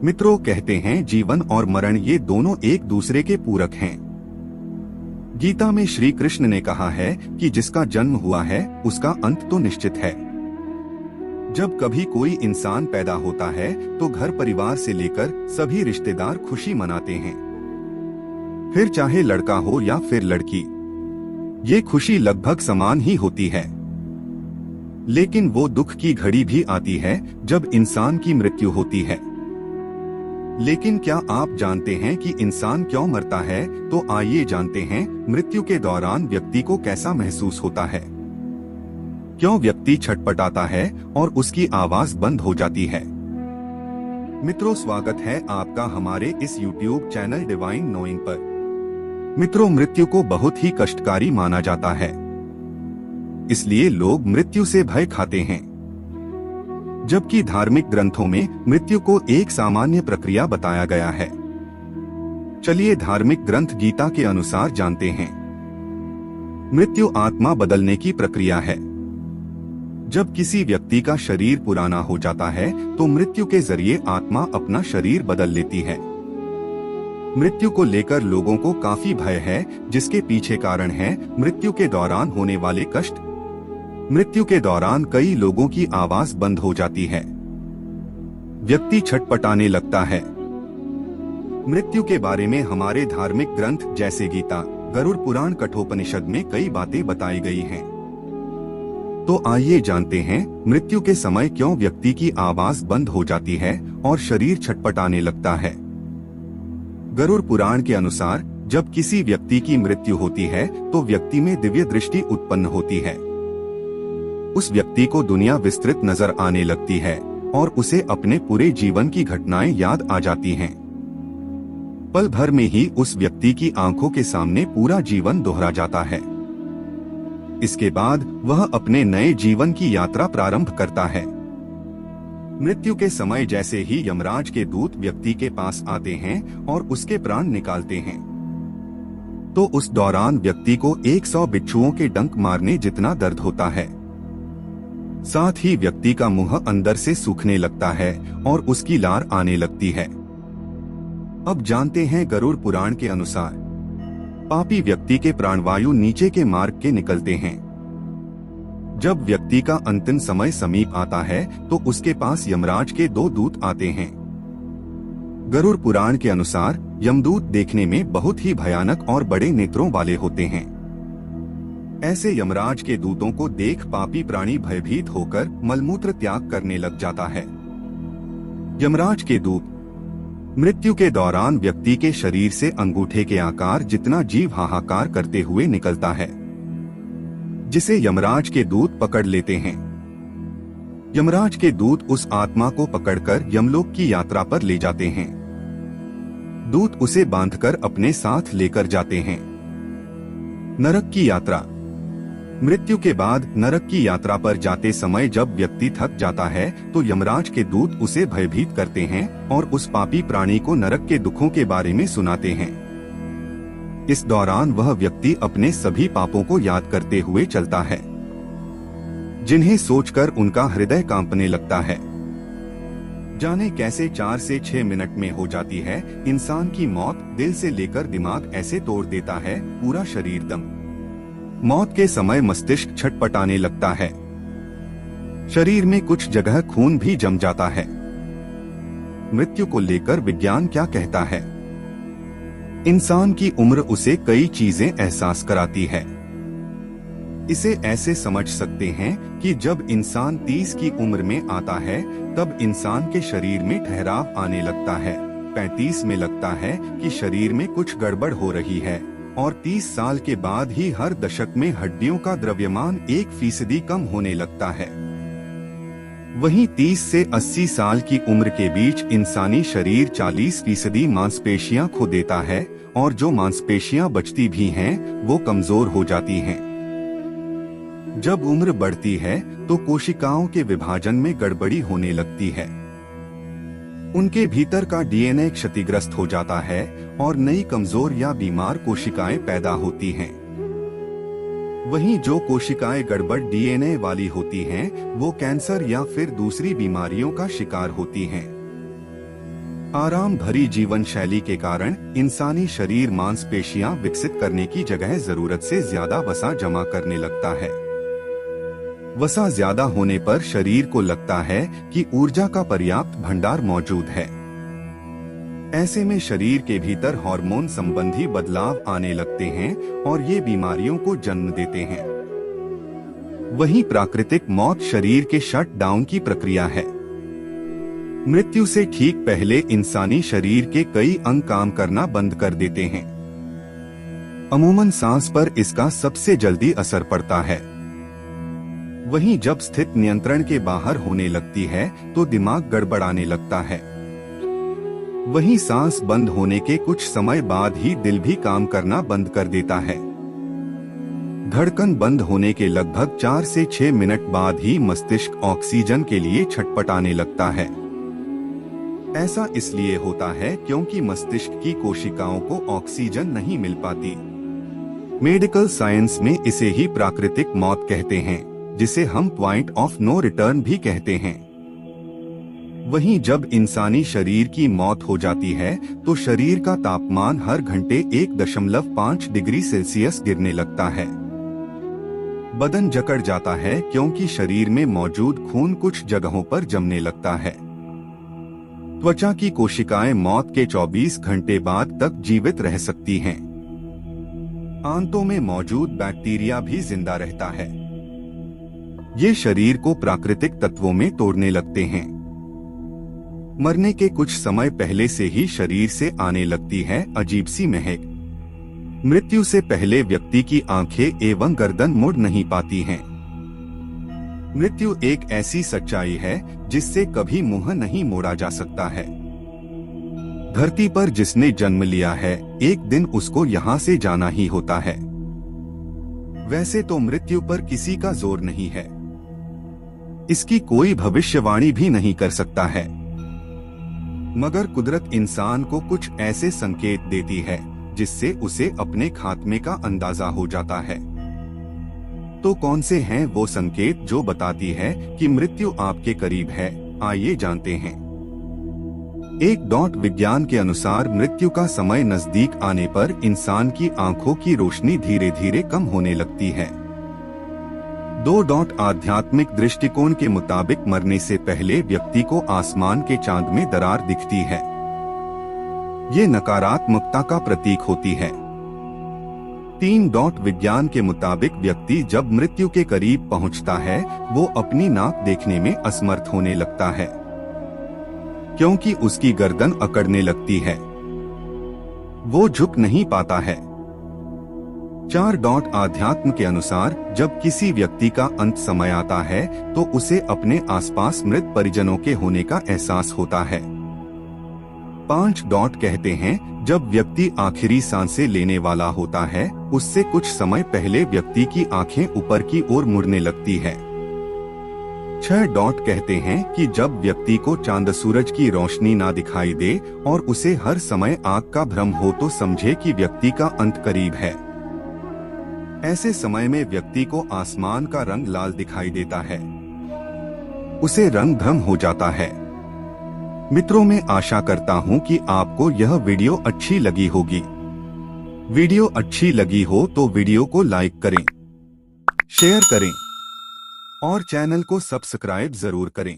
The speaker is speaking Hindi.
मित्रों, कहते हैं जीवन और मरण ये दोनों एक दूसरे के पूरक हैं। गीता में श्री कृष्ण ने कहा है कि जिसका जन्म हुआ है उसका अंत तो निश्चित है। जब कभी कोई इंसान पैदा होता है तो घर परिवार से लेकर सभी रिश्तेदार खुशी मनाते हैं, फिर चाहे लड़का हो या फिर लड़की, ये खुशी लगभग समान ही होती है। लेकिन वो दुख की घड़ी भी आती है जब इंसान की मृत्यु होती है। लेकिन क्या आप जानते हैं कि इंसान क्यों मरता है? तो आइए जानते हैं मृत्यु के दौरान व्यक्ति को कैसा महसूस होता है, क्यों व्यक्ति छटपटाता है और उसकी आवाज बंद हो जाती है। मित्रों, स्वागत है आपका हमारे इस YouTube चैनल डिवाइन नोइंग पर। मित्रों, मृत्यु को बहुत ही कष्टकारी माना जाता है, इसलिए लोग मृत्यु से भय खाते हैं। जबकि धार्मिक ग्रंथों में मृत्यु को एक सामान्य प्रक्रिया बताया गया है। चलिए धार्मिक ग्रंथ गीता के अनुसार जानते हैं। मृत्यु आत्मा बदलने की प्रक्रिया है। जब किसी व्यक्ति का शरीर पुराना हो जाता है तो मृत्यु के जरिए आत्मा अपना शरीर बदल लेती है। मृत्यु को लेकर लोगों को काफी भय है, जिसके पीछे कारण है मृत्यु के दौरान होने वाले कष्ट। मृत्यु के दौरान कई लोगों की आवाज बंद हो जाती है, व्यक्ति छटपटाने लगता है। मृत्यु के बारे में हमारे धार्मिक ग्रंथ जैसे गीता, गरुड़ पुराण, कठोपनिषद में कई बातें बताई गई हैं। तो आइए जानते हैं मृत्यु के समय क्यों व्यक्ति की आवाज बंद हो जाती है और शरीर छटपटाने लगता है। गरुड़ पुराण के अनुसार जब किसी व्यक्ति की मृत्यु होती है तो व्यक्ति में दिव्य दृष्टि उत्पन्न होती है। उस व्यक्ति को दुनिया विस्तृत नजर आने लगती है और उसे अपने पूरे जीवन की घटनाएं याद आ जाती हैं। पल भर में ही उस व्यक्ति की आंखों के सामने पूरा जीवन दोहरा जाता है। इसके बाद वह अपने नए जीवन की यात्रा प्रारंभ करता है। मृत्यु के समय जैसे ही यमराज के दूत व्यक्ति के पास आते हैं और उसके प्राण निकालते हैं, तो उस दौरान व्यक्ति को 100 बिच्छुओं के डंक मारने जितना दर्द होता है। साथ ही व्यक्ति का मुंह अंदर से सूखने लगता है और उसकी लार आने लगती है। अब जानते हैं गरुड़ पुराण के अनुसार पापी व्यक्ति के प्राणवायु नीचे के मार्ग के निकलते हैं। जब व्यक्ति का अंतिम समय समीप आता है तो उसके पास यमराज के 2 दूत आते हैं। गरुड़ पुराण के अनुसार यमदूत देखने में बहुत ही भयानक और बड़े नेत्रों वाले होते हैं। ऐसे यमराज के दूतों को देख पापी प्राणी भयभीत होकर मलमूत्र त्याग करने लग जाता है। यमराज के दूत मृत्यु के दौरान व्यक्ति के शरीर से अंगूठे के आकार जितना जीव हाहाकार करते हुए निकलता है, जिसे यमराज के दूत पकड़ लेते हैं। यमराज के दूत उस आत्मा को पकड़कर यमलोक की यात्रा पर ले जाते हैं। दूत उसे बांधकर अपने साथ लेकर जाते हैं। नरक की यात्रा। मृत्यु के बाद नरक की यात्रा पर जाते समय जब व्यक्ति थक जाता है तो यमराज के दूत उसे भयभीत करते हैं और उस पापी प्राणी को नरक के दुखों के बारे में सुनाते हैं। इस दौरान वह व्यक्ति अपने सभी पापों को याद करते हुए चलता है, जिन्हें सोचकर उनका हृदय कांपने लगता है। जाने कैसे 4 से 6 मिनट में हो जाती है इंसान की मौत। दिल से लेकर दिमाग ऐसे तोड़ देता है, पूरा शरीर दम। मौत के समय मस्तिष्क छटपटाने लगता है, शरीर में कुछ जगह खून भी जम जाता है। मृत्यु को लेकर विज्ञान क्या कहता है? इंसान की उम्र उसे कई चीजें एहसास कराती है। इसे ऐसे समझ सकते हैं कि जब इंसान 30 की उम्र में आता है तब इंसान के शरीर में ठहराव आने लगता है। 35 में लगता है कि शरीर में कुछ गड़बड़ हो रही है और 30 साल के बाद ही हर दशक में हड्डियों का द्रव्यमान 1% कम होने लगता है। वहीं 30 से 80 साल की उम्र के बीच इंसानी शरीर 40% मांसपेशियां खो देता है और जो मांसपेशियां बचती भी हैं वो कमजोर हो जाती हैं। जब उम्र बढ़ती है तो कोशिकाओं के विभाजन में गड़बड़ी होने लगती है। उनके भीतर का डीएनए क्षतिग्रस्त हो जाता है और नई कमजोर या बीमार कोशिकाएं पैदा होती हैं। वहीं जो कोशिकाएं गड़बड़ डीएनए वाली होती हैं, वो कैंसर या फिर दूसरी बीमारियों का शिकार होती हैं। आराम भरी जीवन शैली के कारण इंसानी शरीर मांसपेशियां विकसित करने की जगह जरूरत से ज्यादा वसा जमा करने लगता है। वसा ज्यादा होने पर शरीर को लगता है कि ऊर्जा का पर्याप्त भंडार मौजूद है। ऐसे में शरीर के भीतर हार्मोन संबंधी बदलाव आने लगते हैं और ये बीमारियों को जन्म देते हैं। वहीं प्राकृतिक मौत शरीर के शट डाउन की प्रक्रिया है। मृत्यु से ठीक पहले इंसानी शरीर के कई अंग काम करना बंद कर देते हैं। अमूमन सांस पर इसका सबसे जल्दी असर पड़ता है। वहीं जब स्थिति नियंत्रण के बाहर होने लगती है तो दिमाग गड़बड़ाने लगता है। वहीं सांस बंद होने के कुछ समय बाद ही दिल भी काम करना बंद कर देता है। धड़कन बंद होने के लगभग 4 से 6 मिनट बाद ही मस्तिष्क ऑक्सीजन के लिए छटपटाने लगता है। ऐसा इसलिए होता है क्योंकि मस्तिष्क की कोशिकाओं को ऑक्सीजन नहीं मिल पाती। मेडिकल साइंस में इसे ही प्राकृतिक मौत कहते हैं, जिसे हम पॉइंट ऑफ नो रिटर्न भी कहते हैं। वहीं जब इंसानी शरीर की मौत हो जाती है तो शरीर का तापमान हर घंटे 1.5 डिग्री सेल्सियस गिरने लगता है। बदन जकड़ जाता है क्योंकि शरीर में मौजूद खून कुछ जगहों पर जमने लगता है। त्वचा की कोशिकाएं मौत के 24 घंटे बाद तक जीवित रह सकती हैं। आंतों में मौजूद बैक्टीरिया भी जिंदा रहता है। ये शरीर को प्राकृतिक तत्वों में तोड़ने लगते हैं। मरने के कुछ समय पहले से ही शरीर से आने लगती है अजीब सी महक। मृत्यु से पहले व्यक्ति की आंखें एवं गर्दन मुड़ नहीं पाती हैं। मृत्यु एक ऐसी सच्चाई है जिससे कभी मुंह नहीं मोड़ा जा सकता है। धरती पर जिसने जन्म लिया है एक दिन उसको यहाँ से जाना ही होता है। वैसे तो मृत्यु पर किसी का जोर नहीं है, इसकी कोई भविष्यवाणी भी नहीं कर सकता है, मगर कुदरत इंसान को कुछ ऐसे संकेत देती है जिससे उसे अपने खात्मे का अंदाजा हो जाता है। तो कौन से हैं वो संकेत जो बताती है कि मृत्यु आपके करीब है? आइए जानते हैं। विज्ञान के अनुसार मृत्यु का समय नजदीक आने पर इंसान की आंखों की रोशनी धीरे धीरे कम होने लगती है। आध्यात्मिक दृष्टिकोण के मुताबिक मरने से पहले व्यक्ति को आसमान के चांद में दरार दिखती है। ये नकारात्मकता का प्रतीक होती है। विज्ञान के मुताबिक व्यक्ति जब मृत्यु के करीब पहुंचता है वो अपनी नाक देखने में असमर्थ होने लगता है क्योंकि उसकी गर्दन अकड़ने लगती है। वो झुक नहीं पाता है। आध्यात्म के अनुसार जब किसी व्यक्ति का अंत समय आता है तो उसे अपने आसपास मृत परिजनों के होने का एहसास होता है। 5 कहते हैं जब व्यक्ति आखिरी सांसें लेने वाला होता है उससे कुछ समय पहले व्यक्ति की आंखें ऊपर की ओर मुड़ने लगती है। 6 कहते हैं कि जब व्यक्ति को चांद सूरज की रोशनी ना दिखाई दे और उसे हर समय आँख का भ्रम हो तो समझे कि व्यक्ति का अंत करीब है। ऐसे समय में व्यक्ति को आसमान का रंग लाल दिखाई देता है, उसे रंग भ्रम हो जाता है। मित्रों, मैं आशा करता हूं कि आपको यह वीडियो अच्छी लगी होगी। वीडियो अच्छी लगी हो तो वीडियो को लाइक करें, शेयर करें और चैनल को सब्सक्राइब जरूर करें।